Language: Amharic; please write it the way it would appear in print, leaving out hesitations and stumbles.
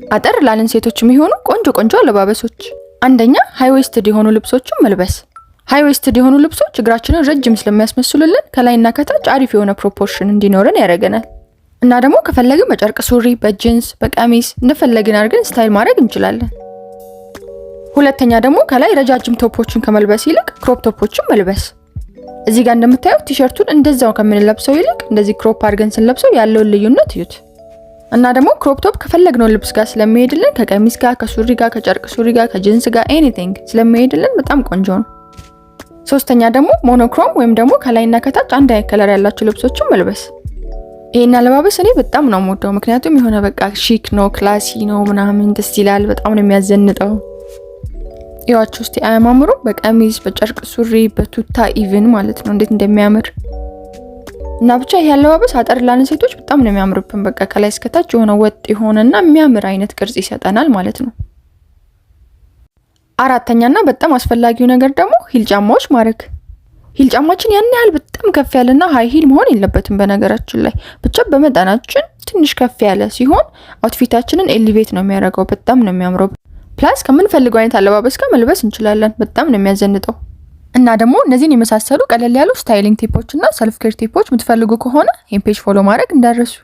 አጠር ላልን ሴቶች የሚሆኑ ቆንጆ አለባበሶች። አንደኛ ሃይ ዌስትድ የሆኑ ልብሶችን መልበስ። ሃይ ዌስትድ የሆኑ ልብሶች እግራችንን ረጅም ስለሚያስመስሉልን ከላይና ከታች አሪፍ የሆነ ፕሮፖርሽን እንዲኖረን ያደርገናል። እና ደግሞ ከፈለግን በጨርቅ ሱሪ፣ በጂንስ፣ በቀሚስ እንደፈለግን አድርገን ስታይል ማድረግ እንችላለን። ሁለተኛ ደግሞ ከላይ ረጃጅም ቶፖችን ከመልበስ ይልቅ ክሮፕ ቶፖችን መልበስ። እዚህ ጋር እንደምታዩት ቲሸርቱን እንደዛው ከምንለብሰው ይልቅ እንደዚህ ክሮፕ አድርገን ስንለብሰው ያለውን ልዩነት እዩት። እና ደግሞ ክሮፕ ቶፕ ከፈለግነው ልብስ ጋር ስለሚሄድልን ከቀሚስ ጋር፣ ከሱሪ ጋር፣ ከጨርቅ ሱሪ ጋር፣ ከጂንስ ጋር ኤኒቲንግ ስለሚሄድልን በጣም ቆንጆ ነው። ሶስተኛ ደግሞ ሞኖክሮም ወይም ደግሞ ከላይና ከታች አንድ አይነት ከለር ያላቸው ልብሶችን መልበስ። ይሄን አለባበስ እኔ በጣም ነው የምወደው፣ ምክንያቱም የሆነ በቃ ሺክ ነው፣ ክላሲ ነው ምናምን ደስ ይላል፣ በጣም ነው የሚያዘንጠው። ያዋችሁ እስቲ አያማምሩ? በቀሚስ በጨርቅ ሱሪ በቱታ ኢቭን ማለት ነው እንዴት እንደሚያምር። እና ብቻ ይሄ አለባበስ አጠር ላልን ሴቶች በጣም ነው የሚያምርብን። በቃ ከላይ እስከታች የሆነ ወጥ የሆነና የሚያምር አይነት ቅርጽ ይሰጠናል ማለት ነው። አራተኛና በጣም አስፈላጊው ነገር ደግሞ ሂል ጫማዎች ማድረግ። ሂል ጫማችን ያን ያህል በጣም ከፍ ያለና ሃይ ሂል መሆን የለበትም በነገራችን ላይ። ብቻ በመጠናችን ትንሽ ከፍ ያለ ሲሆን አውትፊታችንን ኤሊቬት ነው የሚያደርገው። በጣም ነው የሚያምረው። ፕላስ ከምንፈልገው አይነት አለባበስ ጋር መልበስ እንችላለን። በጣም ነው የሚያዘንጠው። እና ደግሞ እነዚህን የመሳሰሉ ቀለል ያሉ ስታይሊንግ ቲፖች እና ሰልፍ ኬር ቲፖች የምትፈልጉ ከሆነ ይሄን ፔጅ ፎሎ ማድረግ እንዳትረሱ።